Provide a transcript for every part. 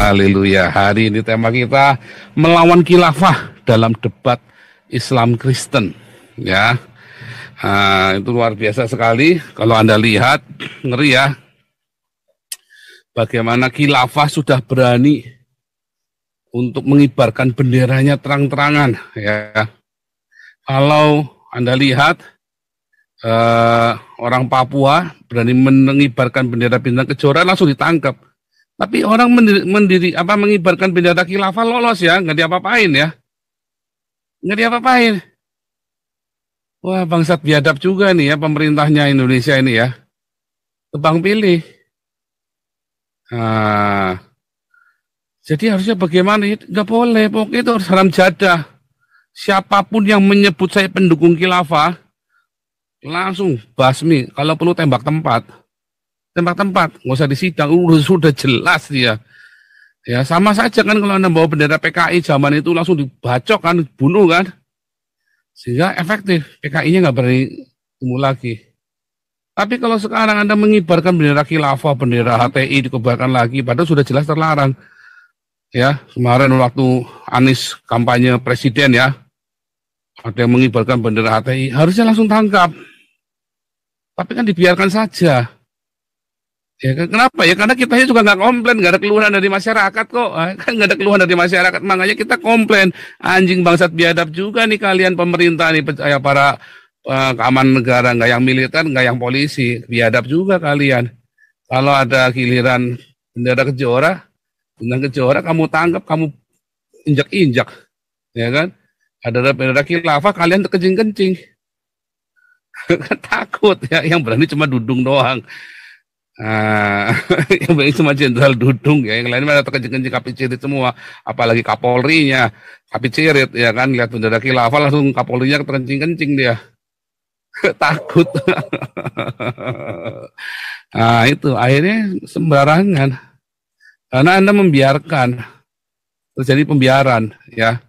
Haleluya. Hari ini tema kita melawan khilafah dalam debat Islam Kristen. Ya, itu luar biasa sekali. Kalau Anda lihat, ngeri ya. Bagaimana khilafah sudah berani untuk mengibarkan benderanya terang-terangan. Ya, kalau Anda lihat orang Papua berani mengibarkan bendera Bintang Kejora langsung ditangkap. Tapi orang mengibarkan bendera khilafah lolos ya, nggak diapa-apain ya. Nggak diapa-apain. Wah, bangsat biadab juga nih ya pemerintahnya Indonesia ini ya. Tebang pilih. Nah, jadi harusnya bagaimana? Nggak boleh, pokoknya itu harus haram jadah. Siapapun yang menyebut saya pendukung khilafah, langsung basmi. Kalau perlu tembak tempat. Tembak tempat, nggak usah disidang, sudah jelas dia. Ya sama saja kan kalau Anda bawa bendera PKI zaman itu langsung dibacok kan, bunuh kan. Sehingga efektif, PKI-nya nggak berani tumbuh lagi. Tapi kalau sekarang Anda mengibarkan bendera khilafah, bendera HTI dikebarkan lagi, padahal sudah jelas terlarang. Ya, kemarin waktu Anies kampanye presiden ya, ada yang mengibarkan bendera HTI, harusnya langsung tangkap. Tapi kan dibiarkan saja. Ya, kenapa ya? Karena kita juga nggak komplain, nggak ada keluhan dari masyarakat kok. Kan nggak ada keluhan dari masyarakat, makanya kita komplain. Anjing bangsat biadab juga nih kalian pemerintah nih, ya para keamanan negara, nggak yang militer, nggak yang polisi, biadab juga kalian. Kalau ada giliran bendera Bintang Kejora kamu tangkap, kamu injak-injak, ya kan? Ada bendera khilafah kalian kencing-kencing, takut ya. Yang berani cuma Dudung doang. Yang berani cuma Jenderal Dudung ya, yang lain ada terkencing-kencing kapi cirit semua, apalagi Kapolrinya kapi cirit ya kan, lihat bendera khilafah langsung Kapolrinya terkencing-kencing dia. Takut. Nah itu akhirnya sembarangan karena Anda membiarkan terjadi pembiaran ya.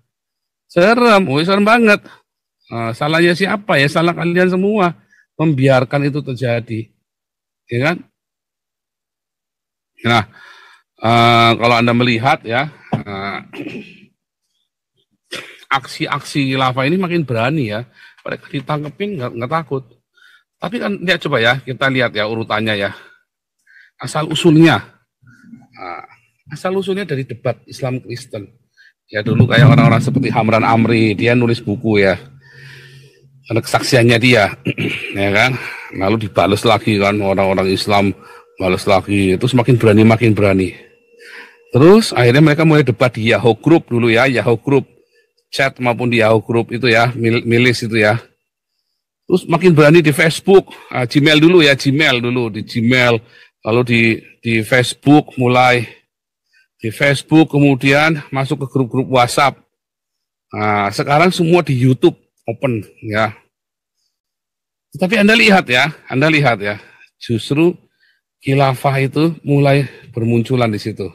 Serem banget. Salahnya siapa ya? Salah kalian semua membiarkan itu terjadi, ya kan? Nah, kalau Anda melihat ya, aksi-aksi khilafah ini makin berani ya. Mereka ditangkepin nggak takut. Tapi kan lihat coba ya, kita lihat ya urutannya ya. Asal usulnya dari debat Islam Kristen. Ya dulu kayak orang-orang seperti Hamran Amri, dia nulis buku ya. Karena kesaksiannya dia, ya kan. Lalu dibalas lagi kan orang-orang Islam. Balas lagi, itu semakin berani. Terus akhirnya mereka mulai debat di Yahoo Group dulu ya, Yahoo Group, chat maupun di Yahoo Group itu ya, milis itu ya. Terus makin berani di Facebook, Gmail dulu, di Gmail, lalu di Facebook mulai, di Facebook kemudian masuk ke grup-grup WhatsApp. Nah, sekarang semua di YouTube open ya. Tapi Anda lihat ya, justru khilafah itu mulai bermunculan di situ.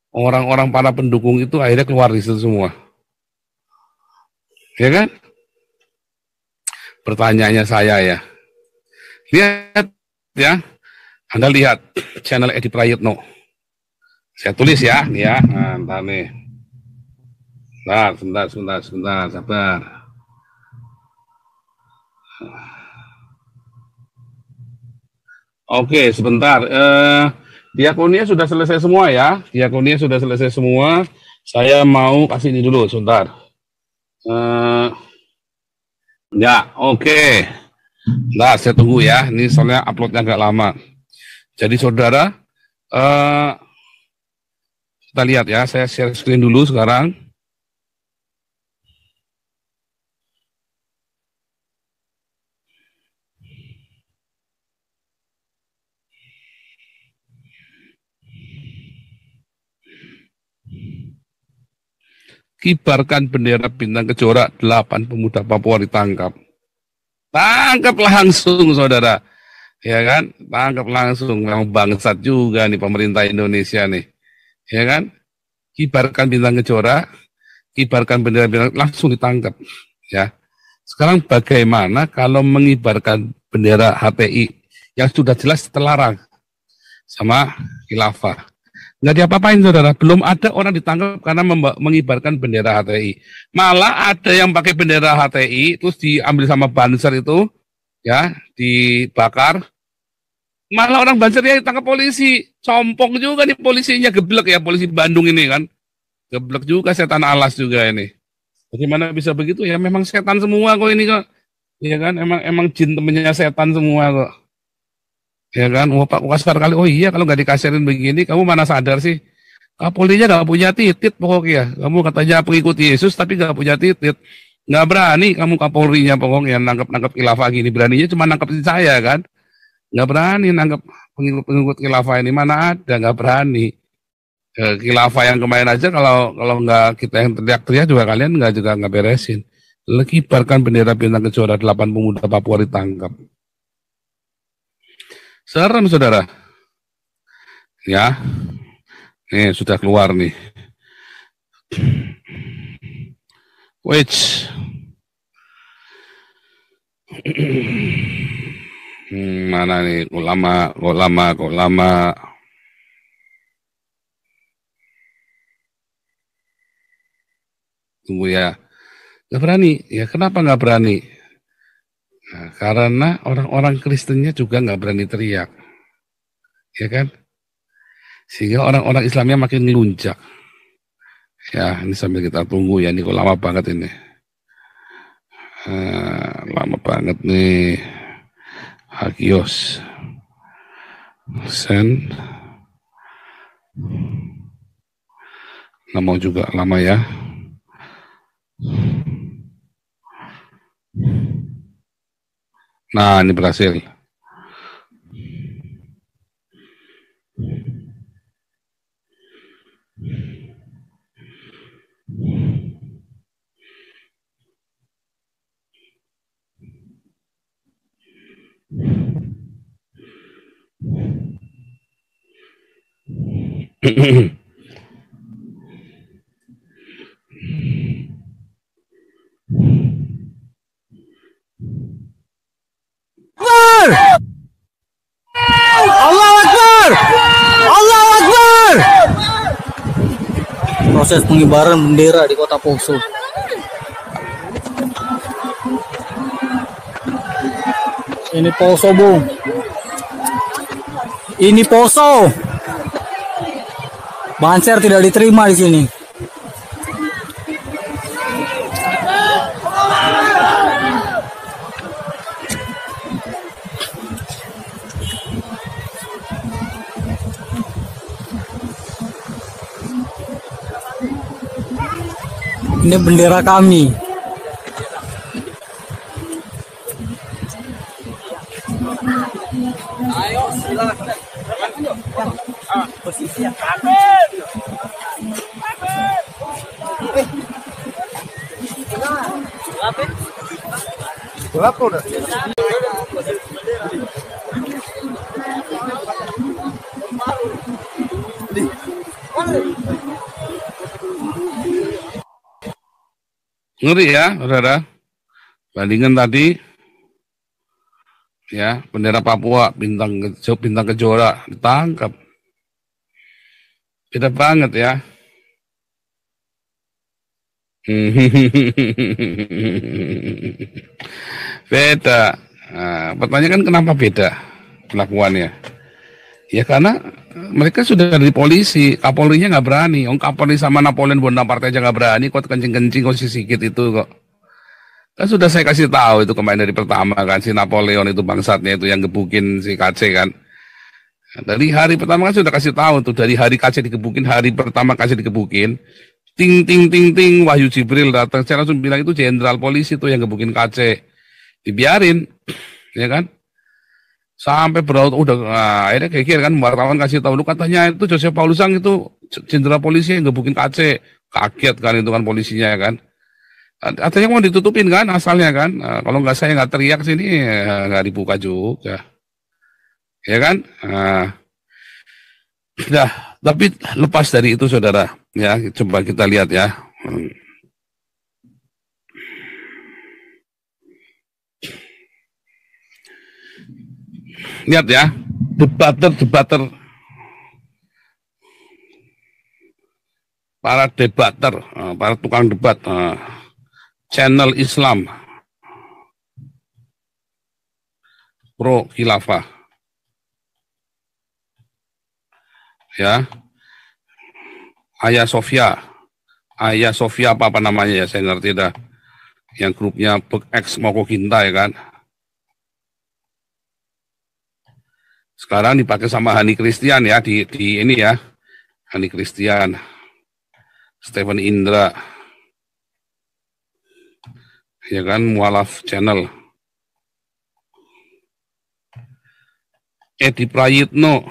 Orang-orang para pendukung itu akhirnya keluar di situ semua. Ya kan? Pertanyaannya saya ya. Lihat ya. Anda lihat channel Edi Prayitno. Saya tulis ya, nih ya. Nah, entar nih. Sebentar, sabar. Oke, sebentar. Diakonia sudah selesai semua ya. Saya mau kasih ini dulu, sebentar. Ya, oke. Nah, saya tunggu ya. Ini soalnya uploadnya agak lama. Jadi saudara, kita lihat ya. Saya share screen dulu sekarang. Kibarkan bendera Bintang Kejora, 8 pemuda Papua ditangkap. Tangkap langsung saudara. Ya kan? Tangkap langsung. Memang bangsat juga nih pemerintah Indonesia nih. Ya kan? Kibarkan Bintang Kejora, kibarkan bendera langsung ditangkap. Ya. Sekarang bagaimana kalau mengibarkan bendera HTI yang sudah jelas terlarang sama khilafah? Nggak diapa-apain saudara, belum ada orang ditangkap karena mengibarkan bendera HTI. Malah ada yang pakai bendera HTI terus diambil sama Banser itu, ya, dibakar. Malah orang Banser ya ditangkap polisi, compong juga nih polisinya, geblek ya polisi Bandung ini kan, geblek juga setan alas juga ini. Bagaimana bisa begitu ya? Memang setan semua kok ini kok, ya kan? Emang emang jin temennya setan semua kok, ya kan? Wah Pak kasar kali. Oh iya kalau nggak dikasirin begini, kamu mana sadar sih? Kapolrinya nggak punya titit pokoknya. Kamu katanya pengikut Yesus tapi nggak punya titit. Nggak berani kamu Kapolrinya pokoknya nangkep-nangkep khilafah gini. Beraninya cuma nangkepin saya kan. Nggak berani nangkep pengikut-pengikut khilafah ini. Mana ada, nggak berani. Khilafah yang kemarin aja kalau nggak kita yang teriak-teriak juga kalian nggak beresin. Kibarkan bendera bintang kejuara 8 pemuda Papua ditangkap. Serem saudara. Ya, nih sudah keluar nih. Which mana nih? Kok lama. Tunggu ya. Nggak berani. Ya kenapa nggak berani? Nah, karena orang-orang Kristennya juga nggak berani teriak. Ya kan? Sehingga orang-orang Islamnya makin ngelunjak. Ya, ini sambil kita tunggu ya. Ini kok lama banget ini. Lama banget nih. Hagios. Send. Nggak mau juga lama ya. Nah, ini berhasil. Allahu Akbar! Allahu Akbar! Proses pengibaran bendera di Kota Poso. Ini Poso, Bung. Ini Poso. Banser tidak diterima di sini. Ini bendera kami. Ayo, silakan. Posisi ya. Berapa udah? Ngeri ya, saudara. Bandingan tadi, ya bendera Papua, bintang kejora ditangkap. Beda banget ya. Beda. Nah, pertanyaan kan kenapa beda kelakuannya? Ya karena mereka sudah dari polisi, Kapolrinya nggak berani. Kapolri sama Napoleon Bonaparte aja nggak berani, kok kencing-kencing kok sikit itu kok. Kan sudah saya kasih tahu itu kemarin dari pertama kan, si Napoleon itu bangsatnya itu yang gebukin si KC kan. Dari hari pertama kan sudah kasih tahu tuh, dari hari KC digebukin, hari pertama KC digebukin, ting ting ting ting, Wahyu Jibril datang, saya langsung bilang itu jenderal polisi tuh yang gebukin KC, dibiarin, ya kan? Sampai beraut udah akhirnya kayak kan wartawan kasih tahu lu katanya itu Joseph Paulusang itu jenderal polisi yang gebukin KC, kaget kan itu kan polisinya kan. Artinya mau ditutupin kan asalnya kan. Kalau nggak saya nggak teriak sini nggak dibuka juga. Ya kan? Nah, tapi lepas dari itu saudara, ya coba kita lihat ya. Lihat ya, debater para debater, para tukang debat, channel Islam pro khilafah, ya, Ayah Sofia apa namanya ya, saya ngerti dah, yang grupnya ex Moko Ginta ya kan. Sekarang dipakai sama Hani Christian ya, di ini ya, Hani Christian, Stephen Indra, ya kan, mualaf channel. Edi Prayitno,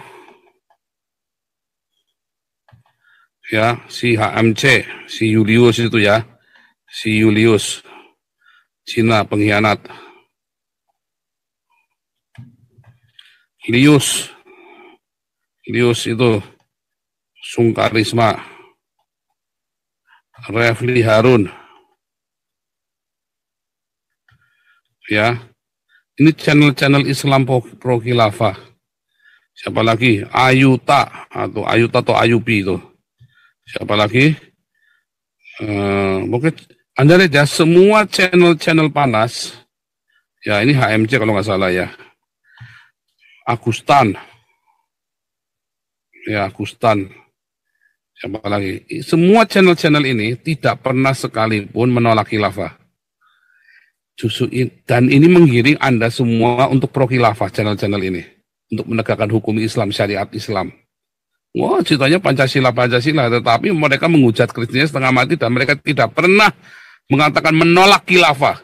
ya, si HMC, si Julius itu ya, si Julius, Cina pengkhianat. Lius itu Sungkarisma, Refli Harun, ya, ini channel-channel Islam pro khilafah. Siapa lagi? Ayuta atau Ayupi itu. Siapa lagi? Mungkin Anda lihat ya, semua channel-channel panas. Ya, ini HMC kalau nggak salah ya. Agustan. Ya, Agustan. Siapa lagi? Semua channel-channel ini tidak pernah sekalipun menolak khilafah. Justru dan ini menggiring Anda semua untuk pro khilafah channel-channel ini. Untuk menegakkan hukum Islam, syariat Islam. Wah, ceritanya Pancasila, tetapi mereka menghujat Kristennya setengah mati dan mereka tidak pernah mengatakan menolak khilafah.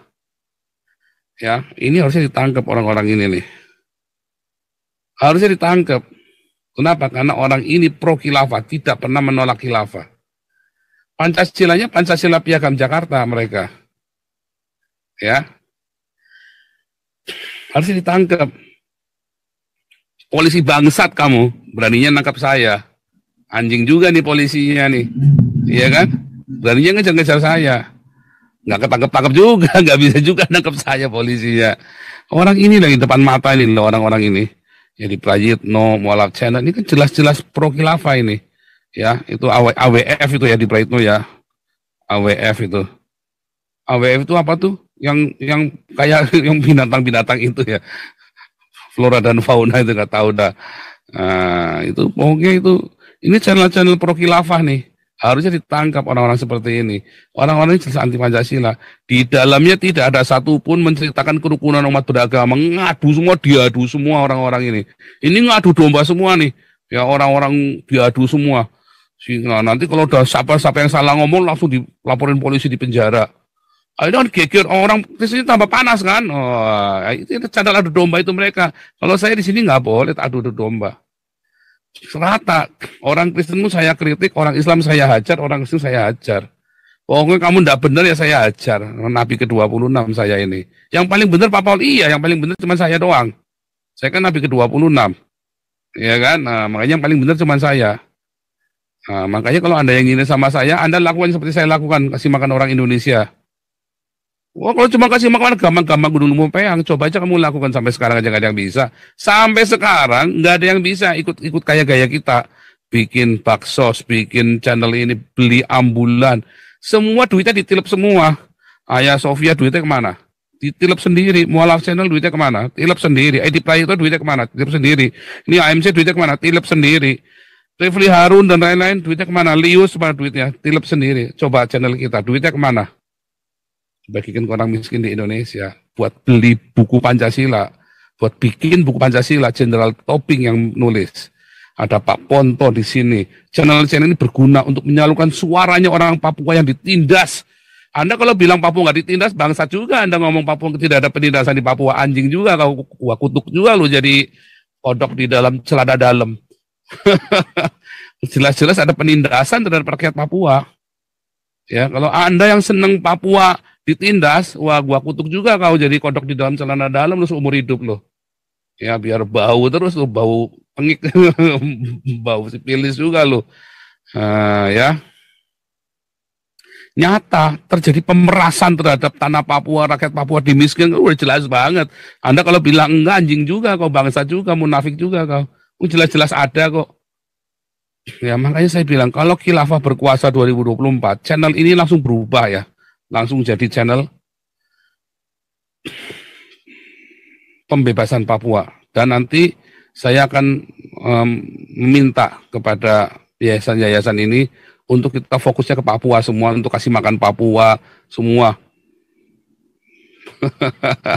Ya, ini harusnya ditangkap orang-orang ini nih. Harusnya ditangkap. Kenapa? Karena orang ini pro khilafah, tidak pernah menolak khilafah. Pancasilanya Pancasila Piagam Jakarta mereka. Ya. Harusnya ditangkap. Polisi bangsat kamu, beraninya nangkap saya. Anjing juga nih polisinya nih. Iya kan? Beraninya ngejar-ngejar saya. Nggak ketangkep-tangkep juga, nggak bisa juga nangkep saya polisinya. Orang ini lagi depan mata ini loh, orang-orang ini. Ya di Prayitno, mualaf channel, ini kan jelas-jelas pro khilafah ini. Ya, itu AWF itu ya di Prayitno ya. AWF itu. AWF itu apa tuh? Yang kayak yang binatang-binatang itu ya. Flora dan fauna itu nggak tahu dah. Nah, itu pokoknya itu. Ini channel-channel pro khilafah nih. Harusnya ditangkap orang-orang seperti ini. Orang-orang ini jelas anti Pancasila. Di dalamnya tidak ada satupun menceritakan kerukunan umat beragama. Diadu semua orang-orang ini. Ini ngadu domba semua nih. Ya orang-orang diadu semua. Sehingga nanti kalau udah siapa yang salah ngomong langsung dilaporin polisi di penjara. Akhirnya kan geger orang Kristen tambah panas kan. Oh, itu cadel adu domba itu mereka. Kalau saya di sini nggak boleh adu domba. Serata, orang Kristen saya kritik, orang Islam saya hajar, orang Kristen saya hajar. Pokoknya kamu tidak benar ya saya hajar. Nabi ke-26 saya ini. Yang paling benar Pak Paul, iya yang paling benar cuma saya doang. Saya kan Nabi ke-26. Ya kan, nah, makanya yang paling benar cuma saya. Nah, makanya kalau Anda yang ingin sama saya, Anda lakukan seperti saya lakukan, kasih makan orang Indonesia. Wah, kalau cuma kasih makan gampang-gampang gunung lumut peang, coba aja kamu lakukan sampai sekarang aja nggak ada yang bisa. Sampai sekarang nggak ada yang bisa ikut kayak gaya kita, bikin baksos, bikin channel ini, beli ambulan, semua duitnya ditilep semua. Ayah Sofia duitnya kemana? Ditilep sendiri. Mualaf channel duitnya kemana? Tilep sendiri. Edi Prayitno duitnya kemana? Tilep sendiri. Ini AMC duitnya kemana? Tilep sendiri. Refli Harun dan lain-lain duitnya kemana? Lius pada duitnya, tilep sendiri. Coba channel kita duitnya kemana? Bagikan ke orang miskin di Indonesia, buat beli buku Pancasila, buat bikin buku Pancasila, Jenderal Toping yang nulis. Ada Pak Ponto di sini. Channel-channel ini berguna untuk menyalurkan suaranya orang Papua yang ditindas. Anda kalau bilang Papua nggak ditindas, bangsa juga. Anda ngomong Papua tidak ada penindasan di Papua, anjing juga, kau kutuk juga lo jadi kodok di dalam celana dalam. Jelas-jelas ada penindasan terhadap rakyat Papua. Ya, kalau Anda yang seneng Papua ditindas, wah gua kutuk juga kau jadi kodok di dalam celana dalam lu seumur hidup lo. Ya biar bau terus lo, bau pengik, bau sipilis juga lo. Ya. Nyata terjadi pemerasan terhadap tanah Papua, rakyat Papua dimiskin, udah jelas banget. Anda kalau bilang enggak, anjing juga kau, bangsa juga, munafik juga kau. Jelas-jelas ada kok. Ya makanya saya bilang kalau Khilafah berkuasa 2024, channel ini langsung berubah ya. Langsung jadi channel pembebasan Papua. Dan nanti saya akan meminta kepada yayasan-yayasan ini untuk kita fokusnya ke Papua semua, untuk kasih makan Papua semua.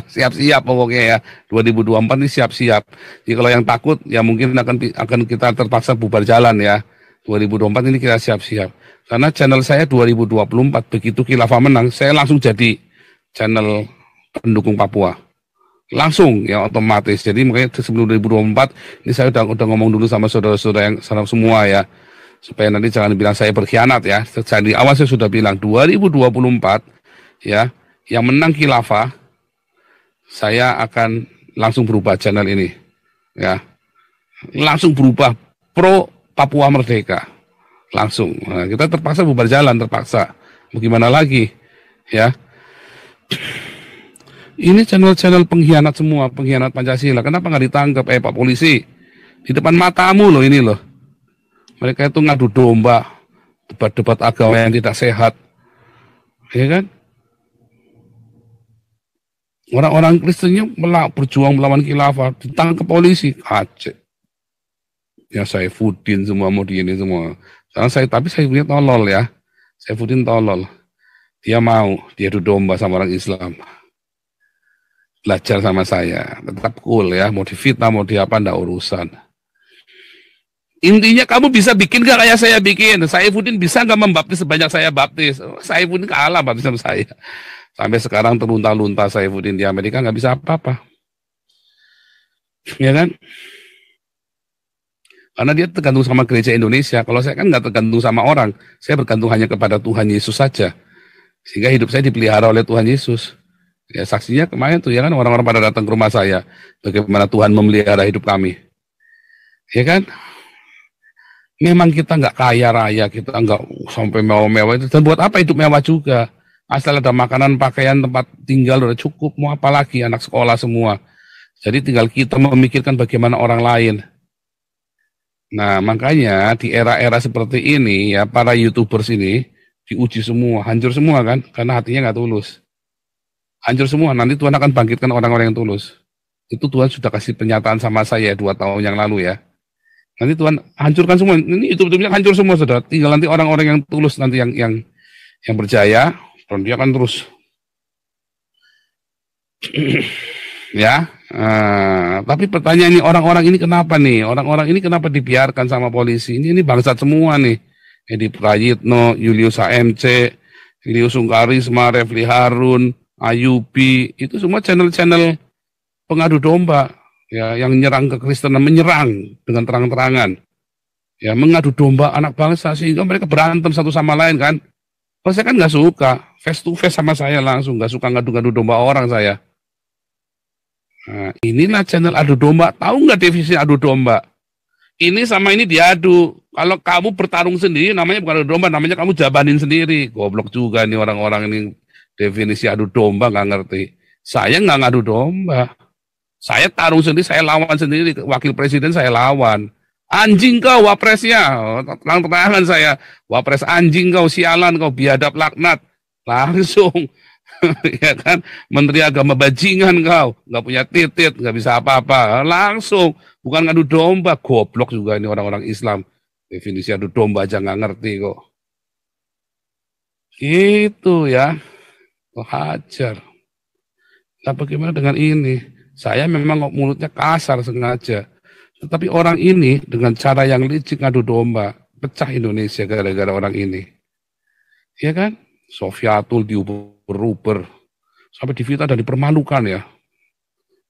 Siap-siap pokoknya ya, 2024 ini siap-siap. Jadi kalau yang takut ya mungkin akan kita terpaksa bubar jalan ya. 2024 ini kita siap-siap. Karena channel saya 2024 begitu Khilafah menang, saya langsung jadi channel pendukung Papua. Langsung ya otomatis. Jadi makanya sebelum 2024 ini saya udah ngomong dulu sama saudara-saudara yang semua ya. Supaya nanti jangan bilang saya berkhianat ya. Jadi awal saya sudah bilang 2024 ya, yang menang Khilafah, saya akan langsung berubah channel ini, ya, langsung berubah pro Papua Merdeka, langsung. Nah, kita terpaksa bubar jalan, terpaksa. Bagaimana lagi, ya? Ini channel-channel pengkhianat semua, pengkhianat Pancasila. Kenapa nggak ditangkap, Pak Polisi? Di depan matamu loh ini loh. Mereka itu ngadu domba, debat-debat agama yang tidak sehat, ya kan? Orang-orang Kristennya berjuang melawan Khilafah, ditangkap polisi, Aceh. Ya Saifuddin semua mau di ini semua. Tapi saya punya tolol ya. Saifuddin tolol. Dia adu domba sama orang Islam. Belajar sama saya, tetap cool ya. Mau difitnah, mau di apa, enggak urusan. Intinya kamu bisa bikin gak kayak saya bikin? Saifuddin bisa gak membaptis sebanyak saya baptis? Saifuddin kalah baptis sama saya. Sampai sekarang terlunta-lunta Saifuddin di Amerika nggak bisa apa-apa, ya kan? Karena dia tergantung sama gereja Indonesia. Kalau saya kan nggak tergantung sama orang, saya bergantung hanya kepada Tuhan Yesus saja. Sehingga hidup saya dipelihara oleh Tuhan Yesus. Ya saksinya kemarin tuh ya kan, orang-orang pada datang ke rumah saya, bagaimana Tuhan memelihara hidup kami, ya kan? Memang kita nggak kaya raya, kita nggak sampai mewah-mewah itu. Dan buat apa hidup mewah juga? Asal ada makanan, pakaian, tempat tinggal udah cukup, mau apa lagi, anak sekolah semua. Jadi tinggal kita memikirkan bagaimana orang lain. Nah makanya di era-era seperti ini ya, para YouTubers ini diuji semua, hancur semua kan, karena hatinya nggak tulus. Hancur semua, nanti Tuhan akan bangkitkan orang-orang yang tulus. Itu Tuhan sudah kasih pernyataan sama saya 2 tahun yang lalu ya. Nanti Tuhan hancurkan semua, ini YouTube-nya hancur semua saudara. Tinggal nanti orang-orang yang tulus, nanti yang berjaya. Dan dia kan terus ya, tapi pertanyaan ini orang-orang ini kenapa nih? Orang-orang ini kenapa dibiarkan sama polisi? Ini bangsat semua nih. Edi Prayitno, Julius HMC, Julius Sungkarisma, Refli Harun, Ayubi, itu semua channel-channel pengadu domba ya, yang menyerang kekristenan, menyerang dengan terang-terangan. Ya, mengadu domba anak bangsa sehingga mereka berantem satu sama lain kan. Kalau saya kan nggak suka, face to face sama saya langsung, nggak suka ngadu-ngadu domba orang saya. Nah, inilah channel adu domba. Tahu nggak definisi adu domba? Ini sama ini diadu. Kalau kamu bertarung sendiri, namanya bukan adu domba, namanya kamu jabanin sendiri. Goblok juga nih orang-orang ini, definisi adu domba nggak ngerti. Saya nggak ngadu domba. Saya tarung sendiri, saya lawan sendiri. Wakil presiden saya lawan. Anjing kau wapresnya, terang-terangan saya, wapres anjing kau, sialan kau, biadab laknat, langsung, ya kan, menteri agama bajingan kau, nggak punya titit, nggak bisa apa-apa, langsung, bukan ngadu domba, goblok juga ini orang-orang Islam, definisi adu domba aja nggak ngerti kok, gitu ya, kok hajar. Nah bagaimana dengan ini? Saya memang mulutnya kasar sengaja. Tetapi orang ini dengan cara yang licik ngadu domba, pecah Indonesia gara-gara orang ini. Ya kan? Sofiatul diuber-uber. Sampai difitnah dan dipermalukan ya.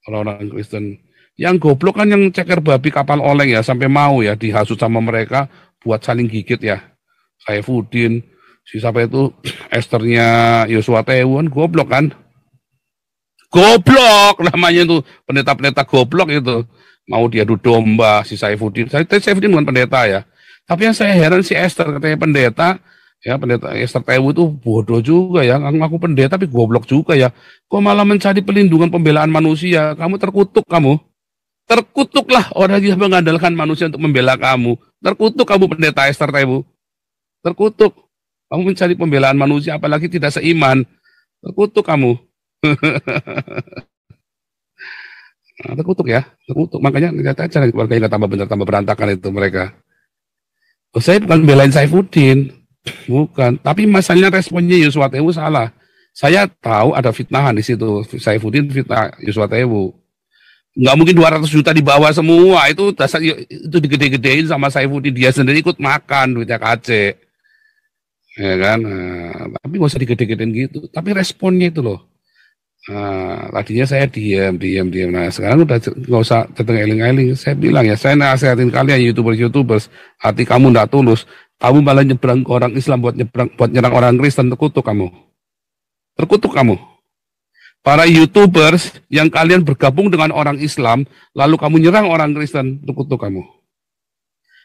Orang-orang Kristen. Yang goblok kan yang ceker babi kapal oleng ya, sampai mau ya dihasut sama mereka buat saling gigit ya. Saifuddin, si siapa itu, Esternya Yosua Tewon, goblok kan? Goblok namanya itu, pendeta-pendeta goblok itu. Mau diadu domba si Saifuddin. Saifuddin bukan pendeta ya. Tapi yang saya heran si Esther katanya pendeta, ya pendeta Esther Tewu itu bodoh juga ya. Ngaku pendeta tapi goblok juga ya. Kok malah mencari pelindungan pembelaan manusia? Kamu terkutuk kamu. Terkutuklah orang yang mengandalkan manusia untuk membela kamu. Terkutuk kamu pendeta Esther Tebu. Terkutuk. Kamu mencari pembelaan manusia, apalagi tidak seiman. Terkutuk kamu. Nah, terkutuk ya, terkutuk. Makanya lihat aja keluarganya nggak tambah berantakan itu mereka. Oh, saya bukan belain Saifuddin, bukan. Tapi masalahnya responnya Yuswa Tewu salah. Saya tahu ada fitnahan di situ. Saifuddin fitnah Yuswa Tewu. Nggak mungkin 200 juta dibawa semua. Itu dasar itu digede-gedein sama Saifuddin. Dia sendiri ikut makan duitnya KC. Ya kan? Nah, tapi nggak usah digede-gedein gitu. Tapi responnya itu loh. Nah, tadinya saya diam. Nah, sekarang udah nggak usah datang eling-eling. Saya bilang ya, saya nasihatin kalian YouTubers, hati kamu nggak tulus. Kamu malah nyebrang ke orang Islam buat nyerang orang Kristen, terkutuk kamu. Terkutuk kamu. Para YouTubers yang kalian bergabung dengan orang Islam, lalu kamu nyerang orang Kristen, terkutuk kamu.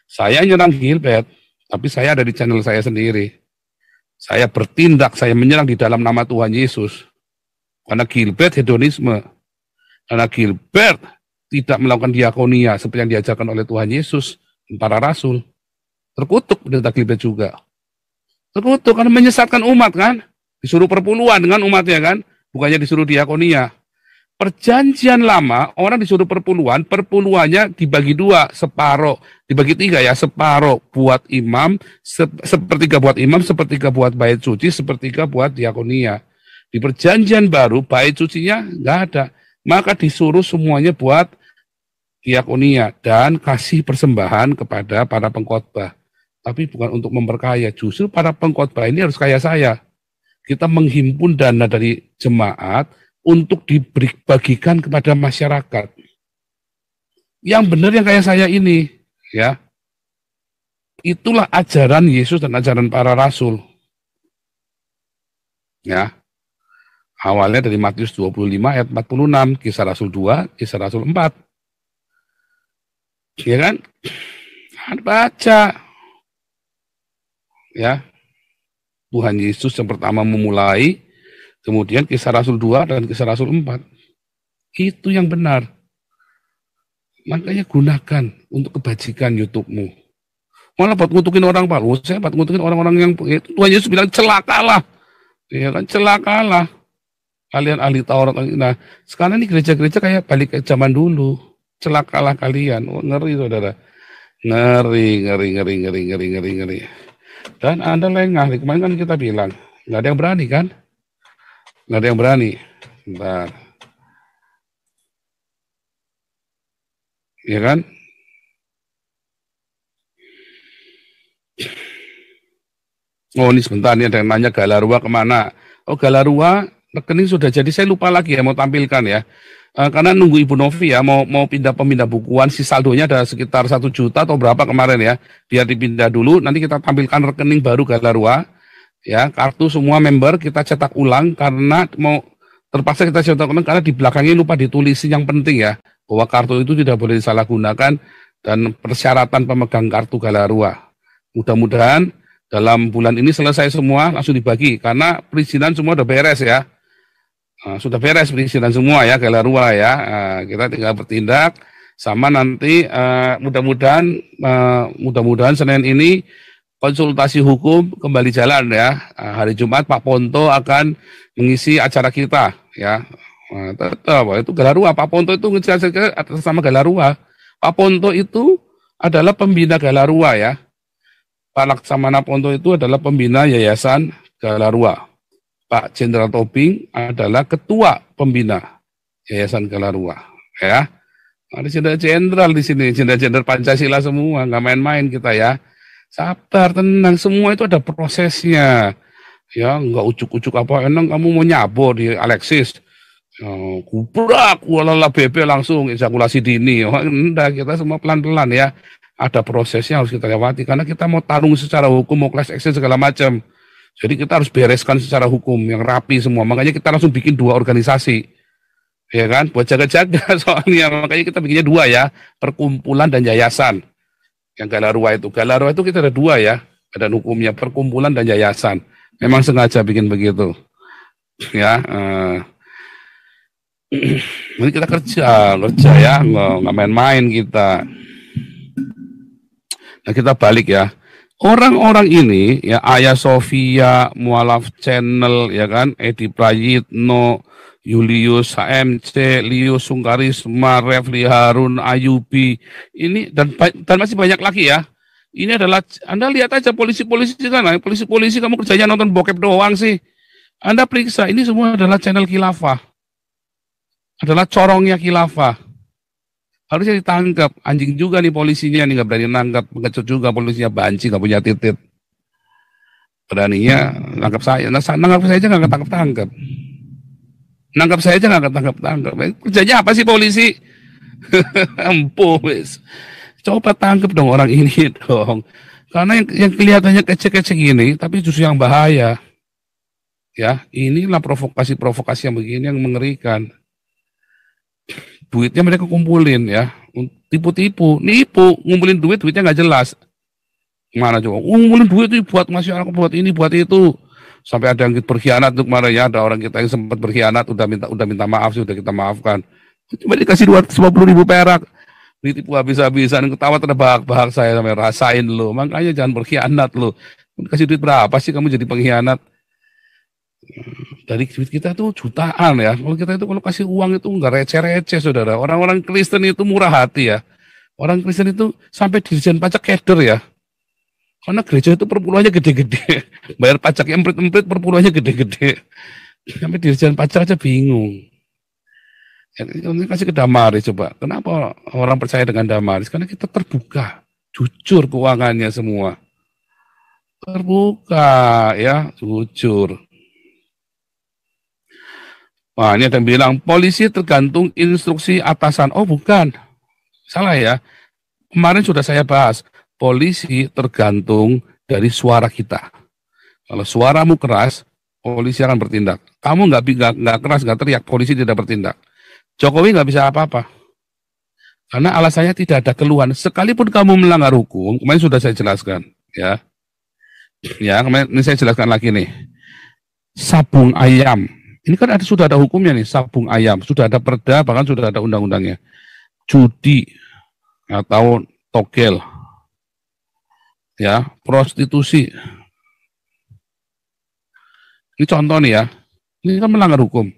Saya nyerang Gilbert, tapi saya ada di channel saya sendiri. Saya bertindak, saya menyerang di dalam nama Tuhan Yesus. Karena Gilbert hedonisme. Karena Gilbert tidak melakukan diakonia seperti yang diajarkan oleh Tuhan Yesus dan para rasul. Terkutuk pendeta Gilbert juga. Terkutuk karena menyesatkan umat kan. Disuruh perpuluhan dengan umatnya kan. Bukannya disuruh diakonia. Perjanjian lama, orang disuruh perpuluhan, perpuluhannya dibagi dua, separoh. Dibagi tiga ya, separoh buat imam, sepertiga buat imam, sepertiga buat bait suci, sepertiga buat diakonia. Di perjanjian baru, bait sucinya nggak ada. Maka disuruh semuanya buat diakonia dan kasih persembahan kepada para pengkhotbah. Tapi bukan untuk memperkaya. Justru para pengkhotbah ini harus kaya saya. Kita menghimpun dana dari jemaat untuk dibagikan kepada masyarakat. Yang benar yang kaya saya ini. Ya, itulah ajaran Yesus dan ajaran para rasul. Ya. Awalnya dari Matius 25 ayat 46, Kisah Rasul 2, Kisah Rasul 4. Ya kan? Baca. Ya. Tuhan Yesus yang pertama memulai, kemudian Kisah Rasul 2 dan Kisah Rasul 4. Itu yang benar. Makanya gunakan untuk kebajikan YouTube-mu. Malah buat ngutukin orang palu, saya buat ngutukin orang-orang yang Tuhan Yesus bilang celakalah. Ya kan? Celakalah. Kalian ahli Taurat. Nah, sekarang ini gereja-gereja kayak balik ke zaman dulu. Celakalah kalian. Oh, ngeri saudara. Ngeri. Dan Anda lengah. Kemarin kan kita bilang, nggak ada yang berani kan? Nggak ada yang berani. Bentar. Ya kan? Oh, ini sebentar. Ini ada yang nanya Galarua kemana? Oh, Galarua rekening sudah jadi, saya lupa lagi ya mau tampilkan ya. Karena nunggu Ibu Novi ya mau pindah bukuan, si saldonya ada sekitar 1 juta atau berapa kemarin ya. Biar dipindah dulu, nanti kita tampilkan rekening baru Galarua. Ya, kartu semua member kita cetak ulang karena mau terpaksa kita cetak ulang karena di belakangnya lupa ditulis yang penting ya, bahwa kartu itu tidak boleh disalahgunakan dan persyaratan pemegang kartu Galarua. Mudah-mudahan dalam bulan ini selesai semua, langsung dibagi karena perizinan semua udah beres ya. Sudah beres perizinan semua ya, Galarua ya. Kita tinggal bertindak sama nanti mudah-mudahan Senin ini konsultasi hukum kembali jalan ya. Hari Jumat Pak Ponto akan mengisi acara kita ya. Tetap itu Galarua, Pak Ponto itu ngisi atas nama Galarua. Pak Ponto itu adalah pembina Galarua ya. Pak Laksamana Ponto itu adalah pembina Yayasan Galarua. Pak Jenderal Tobing adalah ketua pembina Yayasan Galarua, ya. Ada jenderal di sini, jenderal Pancasila semua, nggak main-main kita ya. Sabar, tenang, semua itu ada prosesnya, ya. Nggak ucuk-ucuk apa, enang kamu mau nyabor di Alexis, kubrak, walala bebe langsung ejakulasi dini. Enggak, kita semua pelan-pelan ya. Ada prosesnya harus kita lewati karena kita mau tarung secara hukum, mau class action segala macam. Jadi kita harus bereskan secara hukum yang rapi semua. Makanya kita langsung bikin 2 organisasi. Ya kan? Buat jaga-jaga soalnya. Makanya kita bikinnya 2 ya. Perkumpulan dan yayasan. Yang Galarua itu. Galarua itu kita ada 2 ya. Badan hukumnya. Perkumpulan dan yayasan. Memang sengaja bikin begitu. Ya. Ini kita kerja ya. Nggak main-main kita. Nah kita balik ya. Orang-orang ini ya Ayah Sofia, Mualaf Channel ya kan, Edi Prayitno, Julius HMC, Leo Sungkarisma, Refli Harun, Ayubi, ini dan masih banyak lagi ya. Ini adalah Anda lihat aja polisi-polisi di sana, polisi-polisi kamu kerjanya nonton bokep doang sih. Anda periksa, ini semua adalah channel khilafah. Adalah corongnya khilafah. Harusnya ditangkap. Anjing juga nih polisinya nih, nggak berani nangkap. Pengecut juga polisinya, banci, nggak punya titit. Beraninya nangkap saya. Nangkap saya aja nggak ketangkap-tangkap. Nangkap saya aja nggak ketangkap-tangkap. Kerjanya apa sih polisi? Empuh wis. Coba tangkap dong orang ini dong. Karena yang kelihatannya kecil-kecil gini, tapi justru yang bahaya. Ya, inilah provokasi-provokasi yang begini yang mengerikan. Duitnya mereka kumpulin ya, tipu-tipu, nipu, ngumpulin duitnya nggak jelas. Mana coba, ngumpulin duit itu buat masyarakat, buat ini, buat itu. Sampai ada yang berkhianat tuh kemarin ya, ada orang kita yang sempat berkhianat, udah minta maaf sih, udah kita maafkan. Cuma dikasih 250.000 perak, ditipu habis-habisan, ketawa terbahak-bahak saya, sampai rasain lo. Makanya jangan berkhianat lo. Kasih duit berapa sih kamu jadi pengkhianat? Dari duit kita tuh jutaan ya. Kalau kita itu kalau kasih uang itu nggak receh-receh saudara. Orang-orang Kristen itu murah hati ya. Orang Kristen itu sampai dirjen pajak keder ya. Karena gereja itu perpuluhannya gede-gede. Bayar pajak emprit-emprit perpuluhannya gede-gede. Sampai dirjen pajak aja bingung. Ya, ini kasih ke Damaris coba. Kenapa orang percaya dengan Damaris? Karena kita terbuka. Jujur keuangannya semua. Terbuka ya, jujur. Wah, ini ada yang bilang, polisi tergantung instruksi atasan. Oh, bukan. Salah ya. Kemarin sudah saya bahas. Polisi tergantung dari suara kita. Kalau suaramu keras, polisi akan bertindak. Kamu nggak keras, nggak teriak, polisi tidak bertindak. Jokowi nggak bisa apa-apa. Karena alasannya tidak ada keluhan. Sekalipun kamu melanggar hukum, kemarin sudah saya jelaskan. Ya, kemarin ini saya jelaskan lagi nih. Sabung ayam. Ini kan sudah ada hukumnya nih, sabung ayam. Sudah ada perda, bahkan sudah ada undang-undangnya. Judi atau togel. Ya, prostitusi. Ini contoh nih ya. Ini kan melanggar hukum.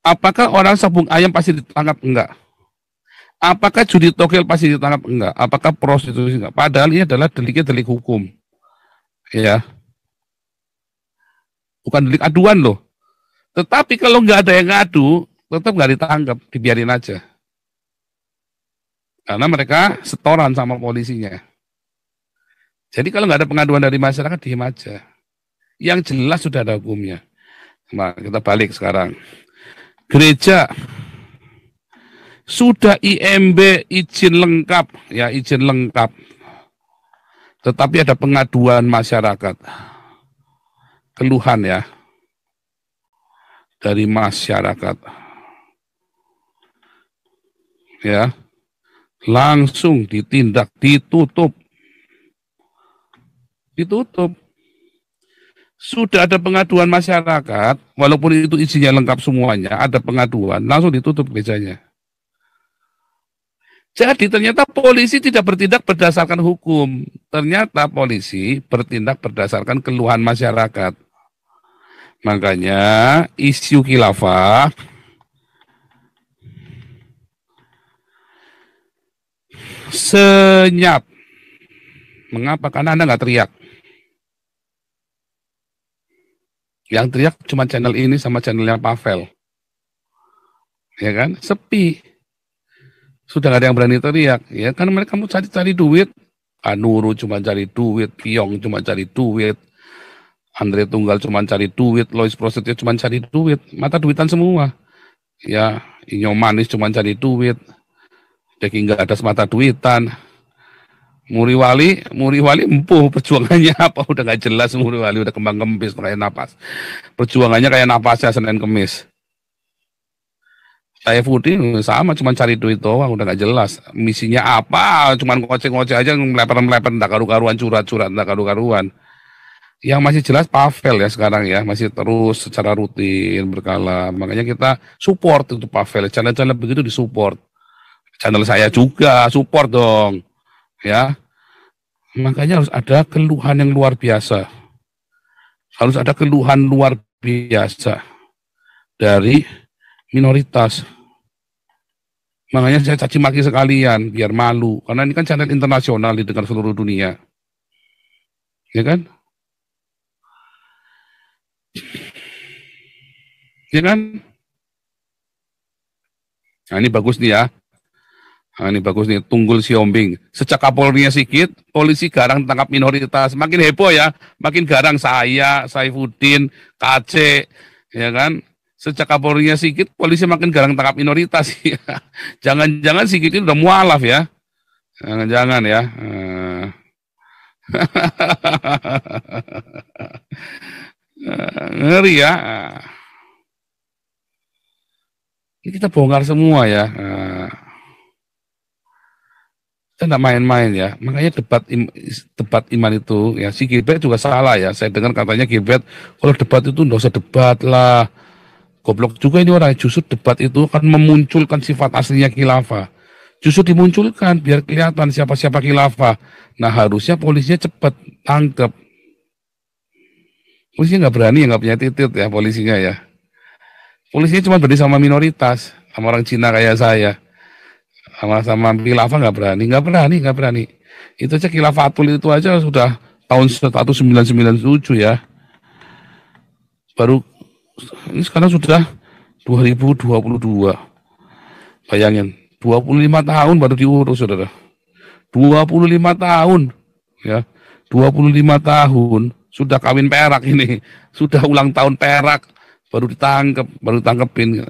Apakah orang sabung ayam pasti ditangkap? Enggak. Apakah judi togel pasti ditangkap? Enggak. Apakah prostitusi? Enggak. Padahal ini adalah delik hukum. Ya, bukan delik aduan loh. Tetapi kalau nggak ada yang ngadu, tetap nggak ditangkap, dibiarin aja. Karena mereka setoran sama polisinya. Jadi kalau nggak ada pengaduan dari masyarakat, diem aja. Yang jelas sudah ada hukumnya. Nah, kita balik sekarang. Gereja sudah IMB izin lengkap, ya izin lengkap. Tetapi ada pengaduan masyarakat, keluhan ya, dari masyarakat. Ya, langsung ditindak, ditutup. Sudah ada pengaduan masyarakat, walaupun itu isinya lengkap semuanya, ada pengaduan, langsung ditutup gerejanya. Jadi ternyata polisi tidak bertindak berdasarkan hukum. Ternyata polisi bertindak berdasarkan keluhan masyarakat. Makanya isu khilafah senyap. Mengapa? Karena Anda nggak teriak. Yang teriak cuma channel ini sama channelnya Pavel. Ya kan? Sepi. Sudah nggak ada yang berani teriak, ya kan mereka mau cari duit. Anuru cuma cari duit, Piong cuma cari duit, Andre Tunggal cuma cari duit, Lois Prasetyo cuma cari duit, mata duitan semua. Ya, Inyo Manis cuma cari duit, Deki nggak ada mata duitan. Muri Wali empuh perjuangannya apa udah nggak jelas. Muri Wali udah kembang kempis kayak napas. Perjuangannya kayak napasnya Senin Kemis. Saya Fudi sama, cuma cari duit doang, udah gak jelas. Misinya apa, cuma ngoceh-ngoceh aja, meleper-meleper, enggak karu-karuan, curhat-curhat, enggak karu-karuan. Yang masih jelas Pavel ya sekarang ya, masih terus secara rutin berkala. Makanya kita support itu Pavel. Channel-channel begitu disupport. Channel saya juga support dong, ya. Makanya harus ada keluhan yang luar biasa. Harus ada keluhan luar biasa dari minoritas. Makanya saya caci maki sekalian biar malu, karena ini kan channel internasional didengar seluruh dunia, ya kan? Ya kan? Nah ini bagus nih ya. Nah, ini bagus nih, Tunggul Siombing. Sejak Kapolrinya Sigit, polisi garang tangkap minoritas. Makin heboh ya, makin garang saya, Saifuddin, KC, ya kan? Sejak Kapolrinya Sigit, polisi makin garang tangkap minoritas. Jangan-jangan Sigit ini udah mualaf ya? Jangan-jangan ya. Ngeri ya. Ini kita bongkar semua ya. Kita tidak main-main ya. Makanya debat iman itu ya, si Gilbert juga salah ya. Saya dengar katanya Gilbert kalau debat itu nggak usah debat lah. Goblok juga ini orang. Justru debat itu akan memunculkan sifat aslinya khilafah. Justru dimunculkan biar kelihatan siapa-siapa khilafah. Nah harusnya polisinya cepat tangkap. Polisinya nggak berani, nggak punya titit ya polisinya ya. Polisinya cuma berani sama minoritas, sama orang Cina kayak saya. Sama khilafah nggak berani. Itu aja khilafatul itu aja sudah tahun 1997 ya. Baru ini sekarang sudah 2022. Bayangin, 25 tahun baru diurus, saudara. 25 tahun ya. 25 tahun sudah kawin perak ini, sudah ulang tahun perak baru ditangkepin.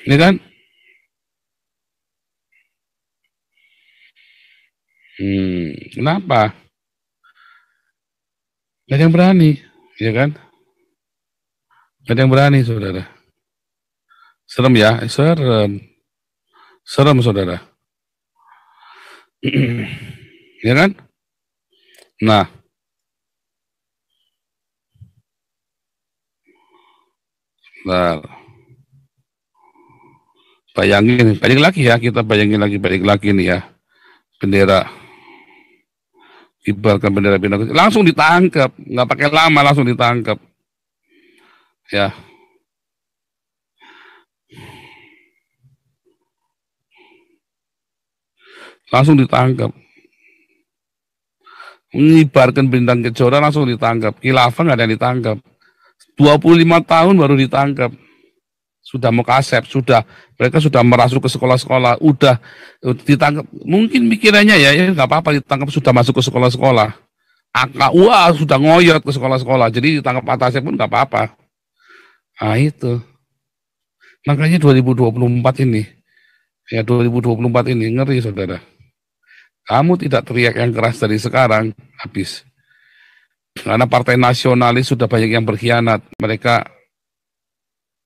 Ini kan? Kenapa? Gak ada yang berani, ya kan? Gak ada yang berani, saudara. Serem ya, serem saudara. Ya kan? Nah, bayangin, balik lagi ya, kita bayangin lagi, balik lagi nih ya, bendera, kibarkan bendera langsung ditangkap, nggak pakai lama, langsung ditangkap, ya. Langsung ditangkap. Mengibarkan bintang kejora langsung ditangkap. Khilafah nggak ada yang ditangkap. 25 tahun baru ditangkap. Sudah mau kasep, mereka sudah merasuk ke sekolah-sekolah, udah ditangkap. Mungkin pikirannya ya nggak apa-apa ditangkap, sudah masuk ke sekolah-sekolah. Wah sudah ngoyot ke sekolah-sekolah, jadi ditangkap atasnya pun nggak apa-apa. Nah itu. Makanya 2024 ini, ya 2024 ini ngeri saudara. Kamu tidak teriak yang keras dari sekarang, habis. Karena partai nasionalis sudah banyak yang berkhianat. Mereka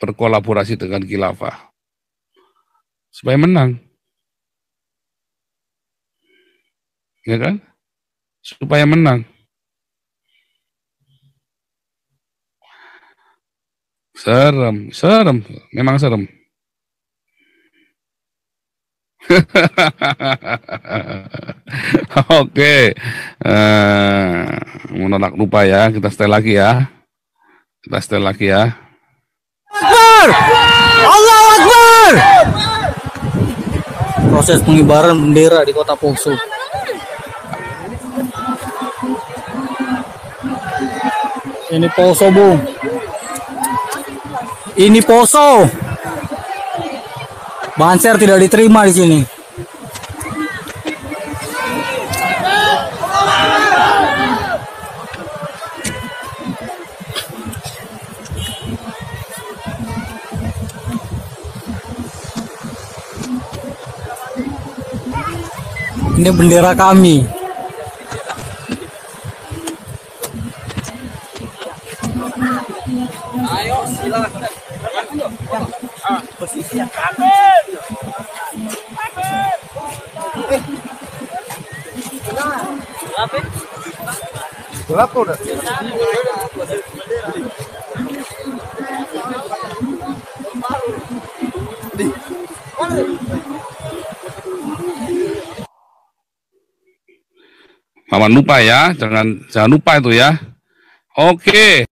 berkolaborasi dengan khilafah. Supaya menang. Ya kan? Supaya menang. Serem. Memang serem. Oke, menolak lupa ya, kita setel lagi ya. Akbar! Allahu Akbar! Proses pengibaran bendera di Kota Poso. Ini Poso, Bung. Ini Poso. Banser tidak diterima di sini. Ini bendera kami. Ayo silakan. Posisinya kami. Berapa udah? Jangan lupa ya, jangan lupa itu ya. Oke.